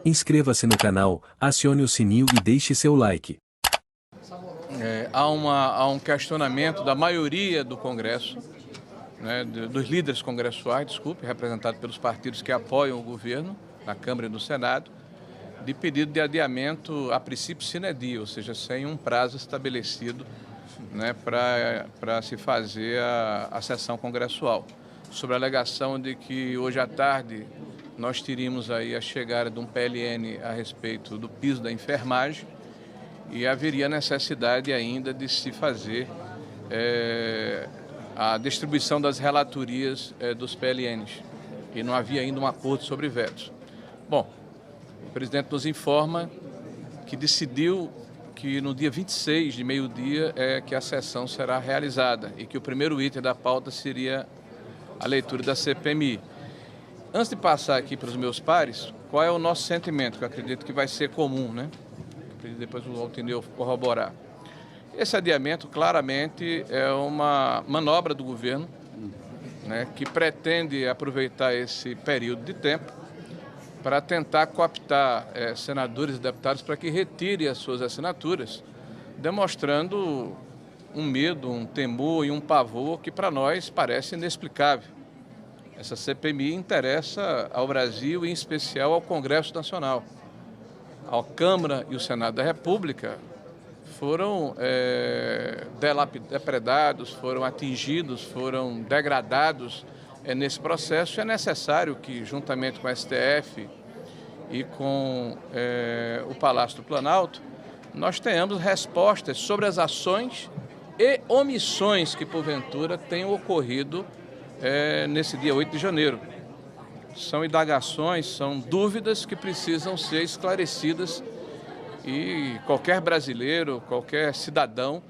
Inscreva-se no canal, acione o sininho e deixe seu like. Há um questionamento da maioria do Congresso, né, dos líderes congressuais, representados pelos partidos que apoiam o governo, na Câmara e no Senado, de pedido de adiamento, a princípio sine die, ou seja, sem um prazo estabelecido, né, para se fazer a sessão congressual, sobre a alegação de que hoje à tarde nós teríamos aí a chegada de um PLN a respeito do piso da enfermagem e haveria necessidade ainda de se fazer a distribuição das relatorias dos PLNs e não havia ainda um acordo sobre vetos. Bom, o presidente nos informa que decidiu que no dia 26 de meio-dia que a sessão será realizada e que o primeiro item da pauta seria a leitura da CPMI. Antes de passar aqui para os meus pares, qual é o nosso sentimento, que eu acredito que vai ser comum, né? Depois o Altineu corroborar. Esse adiamento, claramente, é uma manobra do governo, né, que pretende aproveitar esse período de tempo para tentar cooptar senadores e deputados para que retirem as suas assinaturas, demonstrando um medo, um temor e um pavor que para nós parece inexplicável. Essa CPMI interessa ao Brasil, em especial ao Congresso Nacional. A Câmara e o Senado da República foram depredados, foram atingidos, foram degradados nesse processo. É necessário que, juntamente com a STF e com o Palácio do Planalto, nós tenhamos respostas sobre as ações e omissões que, porventura, tenham ocorrido nesse dia 8 de janeiro. São indagações, são dúvidas que precisam ser esclarecidas e qualquer brasileiro, qualquer cidadão,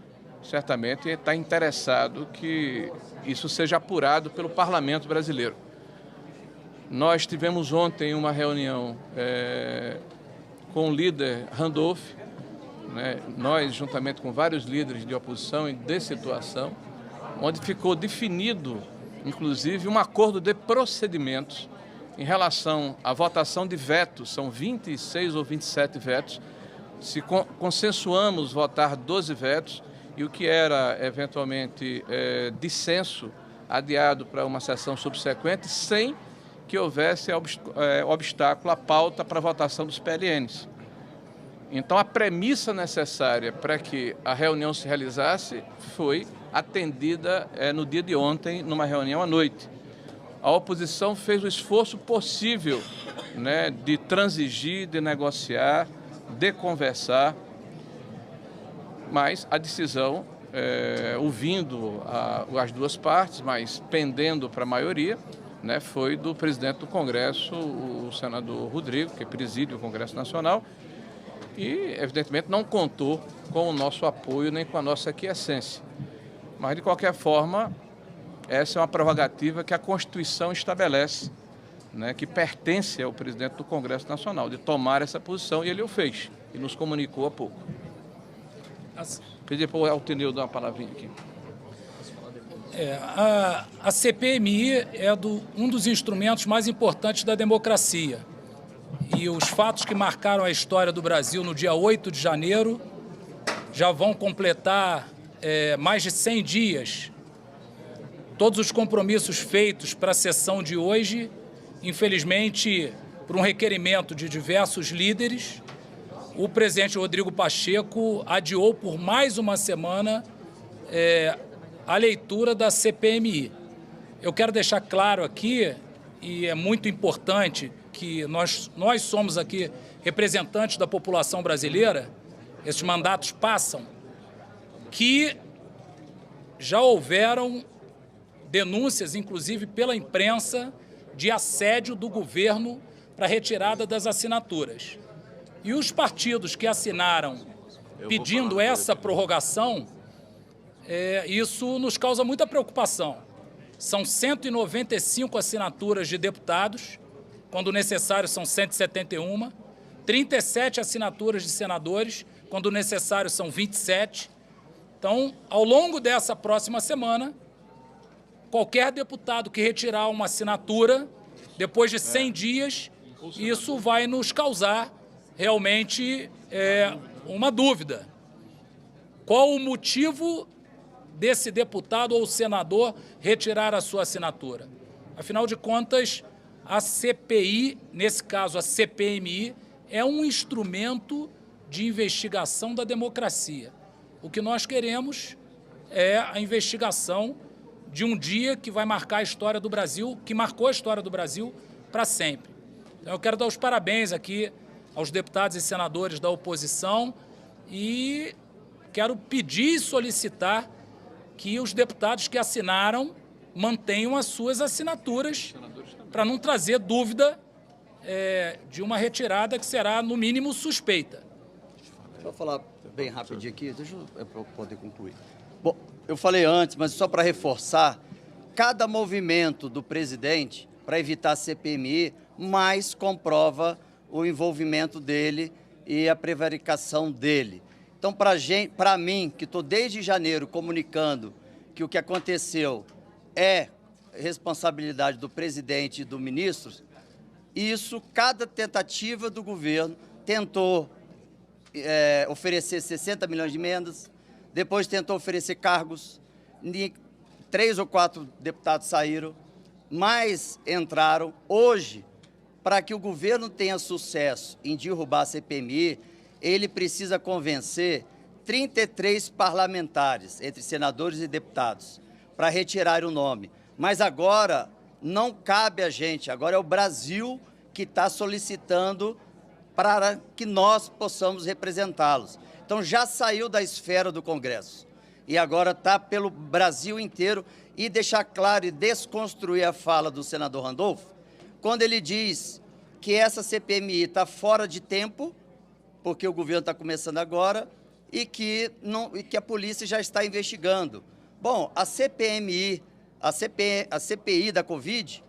certamente está interessado que isso seja apurado pelo Parlamento brasileiro. Nós tivemos ontem uma reunião com o líder Randolph, né, nós juntamente com vários líderes de oposição e de situação, onde ficou definido, inclusive, um acordo de procedimentos em relação à votação de vetos. São 26 ou 27 vetos. Se consensuamos votar 12 vetos e o que era, eventualmente, dissenso adiado para uma sessão subsequente, sem que houvesse obstáculo à pauta para a votação dos PLNs. Então, a premissa necessária para que a reunião se realizasse foi atendida no dia de ontem, numa reunião à noite. A oposição fez o esforço possível, né, de transigir, de negociar, de conversar, mas a decisão, ouvindo as duas partes, mas pendendo para a maioria, né, foi do presidente do Congresso, o senador Rodrigo, que preside o Congresso Nacional, e, evidentemente, não contou com o nosso apoio nem com a nossa aquiescência. Mas, de qualquer forma, essa é uma prerrogativa que a Constituição estabelece, né, que pertence ao presidente do Congresso Nacional, de tomar essa posição, e ele o fez, e nos comunicou há pouco. Pedi para o Altineu dar uma palavrinha aqui. A CPMI é um dos instrumentos mais importantes da democracia. E os fatos que marcaram a história do Brasil no dia 8 de janeiro já vão completar mais de 100 dias. Todos os compromissos feitos para a sessão de hoje, infelizmente, por um requerimento de diversos líderes, o presidente Rodrigo Pacheco adiou por mais uma semana a leitura da CPMI. Eu quero deixar claro aqui, e é muito importante que nós somos aqui representantes da população brasileira, esses mandatos passam, que já houveram denúncias, inclusive pela imprensa, de assédio do governo para retirada das assinaturas. E os partidos que assinaram pedindo essa prorrogação, isso nos causa muita preocupação. São 195 assinaturas de deputados, quando necessário são 171, 37 assinaturas de senadores, quando necessário são 27. Então, ao longo dessa próxima semana, qualquer deputado que retirar uma assinatura, depois de 100 dias, isso vai nos causar realmente uma dúvida. Qual o motivo desse deputado ou senador retirar a sua assinatura? Afinal de contas, a CPI, nesse caso a CPMI, é um instrumento de investigação da democracia. O que nós queremos é a investigação de um dia que vai marcar a história do Brasil, que marcou a história do Brasil para sempre. Então, eu quero dar os parabéns aqui aos deputados e senadores da oposição e quero pedir e solicitar que os deputados que assinaram mantenham as suas assinaturas para não trazer dúvida de uma retirada que será, no mínimo, suspeita. Deixa eu falar bem rapidinho aqui, deixa eu poder concluir. Bom, eu falei antes, mas só para reforçar, cada movimento do presidente para evitar a CPMI mais comprova o envolvimento dele e a prevaricação dele. Então, para mim, que estou desde janeiro comunicando que o que aconteceu é responsabilidade do presidente e do ministro, isso, cada tentativa do governo tentou oferecer 60 milhões de emendas, depois tentou oferecer cargos, 3 ou 4 deputados saíram, mais entraram. Hoje, para que o governo tenha sucesso em derrubar a CPMI, ele precisa convencer 33 parlamentares, entre senadores e deputados, para retirar o nome. Mas agora não cabe a gente, agora é o Brasil que está solicitando para que nós possamos representá-los. Então já saiu da esfera do Congresso e agora está pelo Brasil inteiro. E deixar claro e desconstruir a fala do senador Randolfo, quando ele diz que essa CPMI está fora de tempo, porque o governo está começando agora, e que a polícia já está investigando. Bom, a CPMI, a CPI da Covid,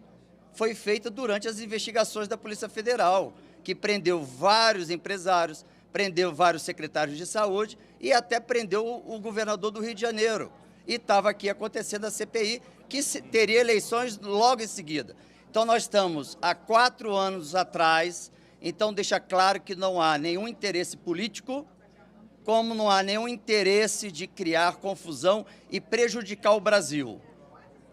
foi feita durante as investigações da Polícia Federal, que prendeu vários empresários, prendeu vários secretários de saúde e até prendeu o governador do Rio de Janeiro. E estava aqui acontecendo a CPI, que teria eleições logo em seguida. Então, nós estamos há 4 anos atrás, então deixa claro que não há nenhum interesse político, como não há nenhum interesse de criar confusão e prejudicar o Brasil.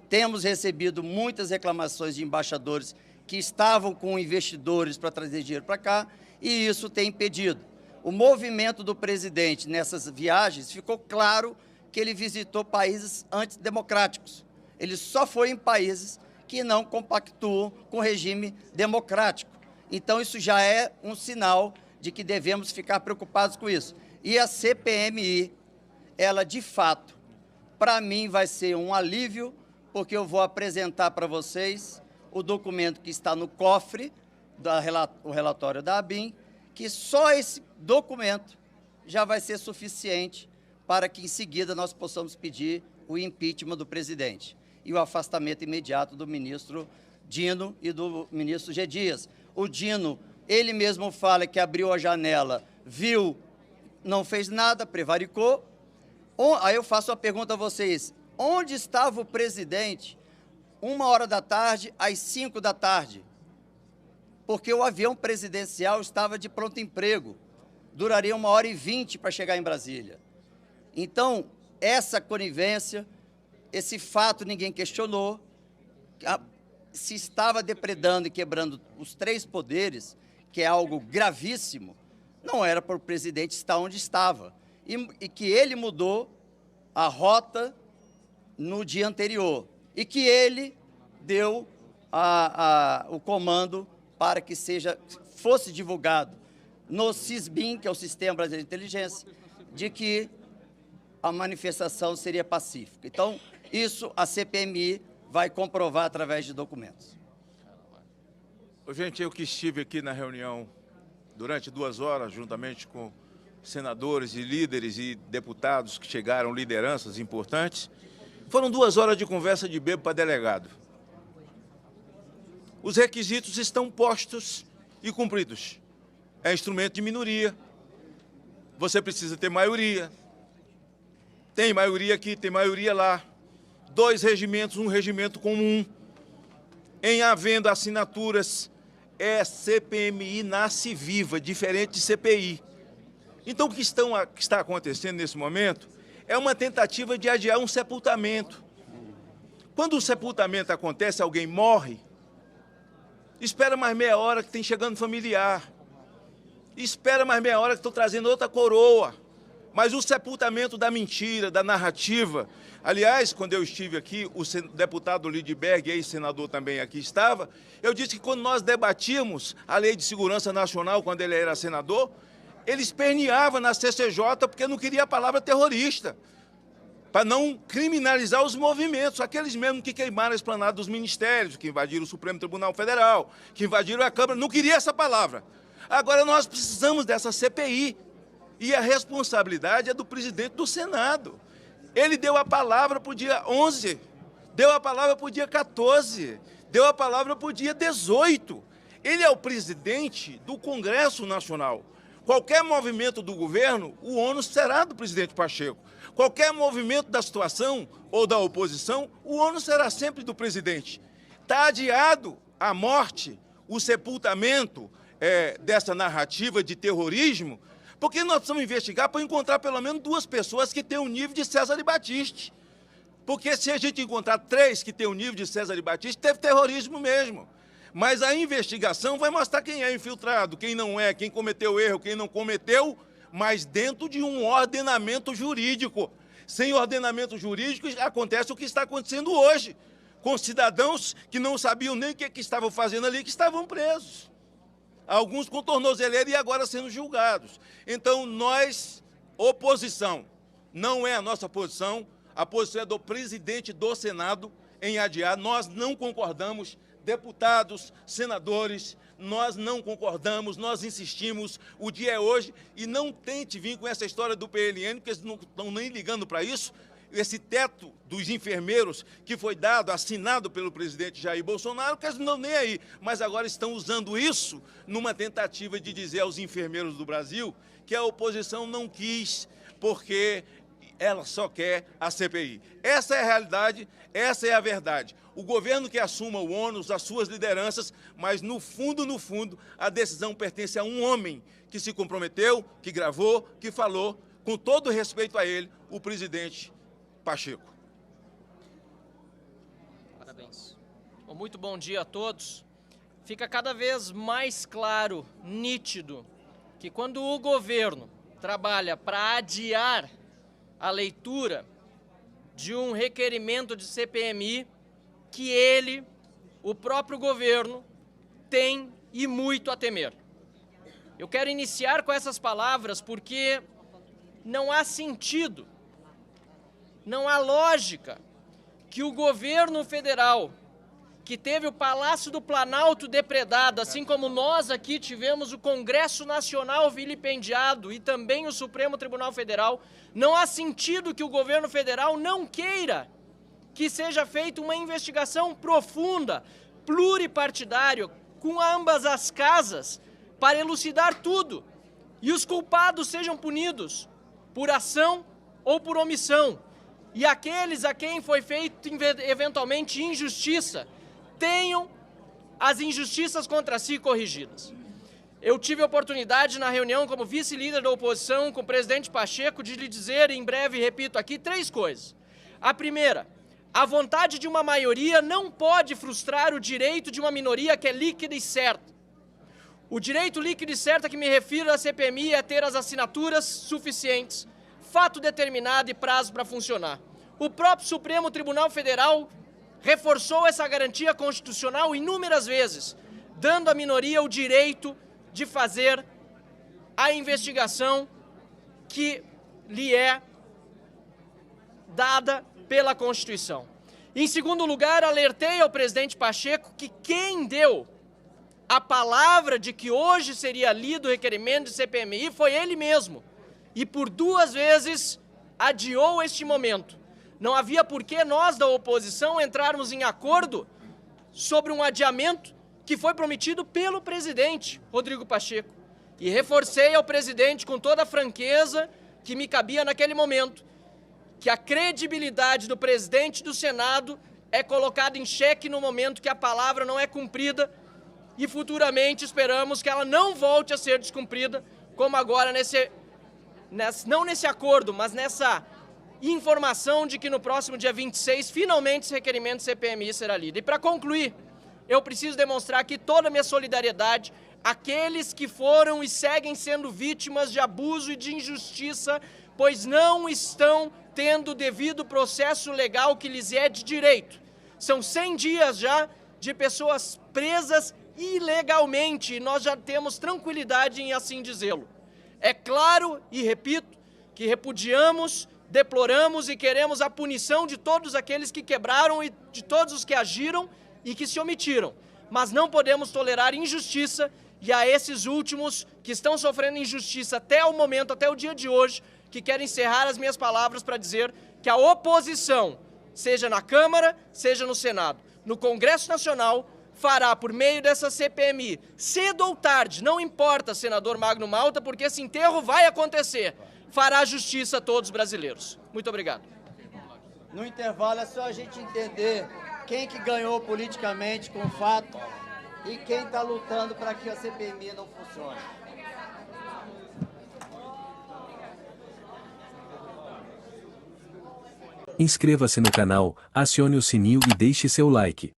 Temos recebido muitas reclamações de embaixadores que estavam com investidores para trazer dinheiro para cá, e isso tem impedido. O movimento do presidente nessas viagens ficou claro que ele visitou países antidemocráticos. Ele só foi em países que não compactuam com o regime democrático. Então, isso já é um sinal de que devemos ficar preocupados com isso. E a CPMI, ela, de fato, para mim, vai ser um alívio, porque eu vou apresentar para vocês o documento que está no cofre, o relatório da ABIN, que só esse documento já vai ser suficiente para que, em seguida, nós possamos pedir o impeachment do presidente e o afastamento imediato do ministro Dino e do ministro G. Dias. O Dino, ele mesmo fala que abriu a janela, viu, não fez nada, prevaricou. Aí eu faço a pergunta a vocês, onde estava o presidente 1h da tarde às 5 da tarde? Porque o avião presidencial estava de pronto emprego, duraria 1h20 para chegar em Brasília. Então, essa conivência, esse fato ninguém questionou, se estava depredando e quebrando os 3 poderes, que é algo gravíssimo, não era para o presidente estar onde estava. E que ele mudou a rota no dia anterior. E que ele deu o comando para que fosse divulgado no SISBIN, que é o Sistema Brasileiro de Inteligência, de que a manifestação seria pacífica. Então, isso a CPMI vai comprovar através de documentos. Gente, eu que estive aqui na reunião durante 2 horas, juntamente com senadores e líderes e deputados que chegaram, lideranças importantes, foram 2 horas de conversa de bebo para delegado. Os requisitos estão postos e cumpridos. É instrumento de minoria. Você precisa ter maioria. Tem maioria aqui, tem maioria lá. 2 regimentos, um regimento comum. Em havendo assinaturas CPMI nasce viva, diferente de CPI. Então, o que está acontecendo nesse momento é uma tentativa de adiar um sepultamento. Quando o sepultamento acontece, alguém morre, espera mais meia hora que tem chegando familiar. Espera mais meia hora que estou trazendo outra coroa. Mas o sepultamento da mentira, da narrativa... Aliás, quando eu estive aqui, o deputado Lidberg, ex-senador também aqui estava, eu disse que quando nós debatíamos a Lei de Segurança Nacional, quando ele era senador, ele esperneava na CCJ porque não queria a palavra terrorista, para não criminalizar os movimentos, aqueles mesmos que queimaram a esplanada dos ministérios, que invadiram o Supremo Tribunal Federal, que invadiram a Câmara, não queria essa palavra. Agora nós precisamos dessa CPI, e a responsabilidade é do presidente do Senado. Ele deu a palavra para o dia 11, deu a palavra para o dia 14, deu a palavra para o dia 18. Ele é o presidente do Congresso Nacional. Qualquer movimento do governo, o ônus será do presidente Pacheco. Qualquer movimento da situação ou da oposição, o ônus será sempre do presidente. Está adiado a morte, o sepultamento dessa narrativa de terrorismo, porque nós precisamos investigar para encontrar pelo menos 2 pessoas que têm o nível de César de Battisti. Porque se a gente encontrar 3 que têm o nível de César de Battisti, teve terrorismo mesmo. Mas a investigação vai mostrar quem é infiltrado, quem não é, quem cometeu erro, quem não cometeu, mas dentro de um ordenamento jurídico. Sem ordenamento jurídico, acontece o que está acontecendo hoje, com cidadãos que não sabiam nem o que estavam fazendo ali, que estavam presos. Alguns com tornozeleira e agora sendo julgados. Então, nós, oposição, não é a nossa posição, a posição é do presidente do Senado em adiar. Nós não concordamos, deputados, senadores, nós não concordamos, nós insistimos, o dia é hoje, e não tente vir com essa história do PLN, porque eles não estão nem ligando para isso. Esse teto dos enfermeiros que foi dado, assinado pelo presidente Jair Bolsonaro, que eles não estão nem aí, mas agora estão usando isso numa tentativa de dizer aos enfermeiros do Brasil que a oposição não quis, porque ela só quer a CPI. Essa é a realidade, essa é a verdade. O governo que assuma o ônus, as suas lideranças, mas no fundo, a decisão pertence a um homem que se comprometeu, que gravou, que falou, com todo respeito a ele, o presidente Pacheco. Parabéns. Bom, muito bom dia a todos. Fica cada vez mais claro, nítido, que quando o governo trabalha para adiar a leitura de um requerimento de CPMI, que ele, o próprio governo, tem e muito a temer. Eu quero iniciar com essas palavras porque não há sentido, não há lógica que o governo federal, que teve o Palácio do Planalto depredado, assim como nós aqui tivemos o Congresso Nacional vilipendiado e também o Supremo Tribunal Federal, não há sentido que o governo federal não queira que seja feita uma investigação profunda, pluripartidária, com ambas as casas, para elucidar tudo e os culpados sejam punidos por ação ou por omissão. E aqueles a quem foi feita eventualmente injustiça, tenham as injustiças contra si corrigidas. Eu tive a oportunidade na reunião como vice-líder da oposição com o presidente Pacheco de lhe dizer, em breve repito aqui, 3 coisas. A primeira, a vontade de uma maioria não pode frustrar o direito de uma minoria que é líquida e certa. O direito líquido e certo a que me refiro à CPMI é ter as assinaturas suficientes, fato determinado e prazo para funcionar. O próprio Supremo Tribunal Federal reforçou essa garantia constitucional inúmeras vezes, dando à minoria o direito de fazer a investigação que lhe é dada pela Constituição. Em segundo lugar, alertei ao presidente Pacheco que quem deu a palavra de que hoje seria lido o requerimento de CPMI foi ele mesmo, e por 2 vezes adiou este momento. Não havia por que nós da oposição entrarmos em acordo sobre um adiamento que foi prometido pelo presidente Rodrigo Pacheco. E reforcei ao presidente com toda a franqueza que me cabia naquele momento, que a credibilidade do presidente do Senado é colocada em xeque no momento que a palavra não é cumprida e futuramente esperamos que ela não volte a ser descumprida, como agora não nesse acordo, mas nessa informação de que no próximo dia 26, finalmente esse requerimento CPMI será lido. E para concluir, eu preciso demonstrar aqui toda a minha solidariedade àqueles que foram e seguem sendo vítimas de abuso e de injustiça, pois não estão tendo o devido processo legal que lhes é de direito. São 100 dias já de pessoas presas ilegalmente e nós já temos tranquilidade em assim dizê-lo. É claro, e repito, que repudiamos, deploramos e queremos a punição de todos aqueles que quebraram e de todos os que agiram e que se omitiram. Mas não podemos tolerar injustiça e a esses últimos que estão sofrendo injustiça até o momento, até o dia de hoje, que quero encerrar as minhas palavras para dizer que a oposição, seja na Câmara, seja no Senado, no Congresso Nacional, fará por meio dessa CPMI, cedo ou tarde, não importa, senador Magno Malta, porque esse enterro vai acontecer, fará justiça a todos os brasileiros. Muito obrigado. No intervalo é só a gente entender quem que ganhou politicamente com o fato e quem está lutando para que a CPMI não funcione. Inscreva-se no canal, acione o sininho e deixe seu like.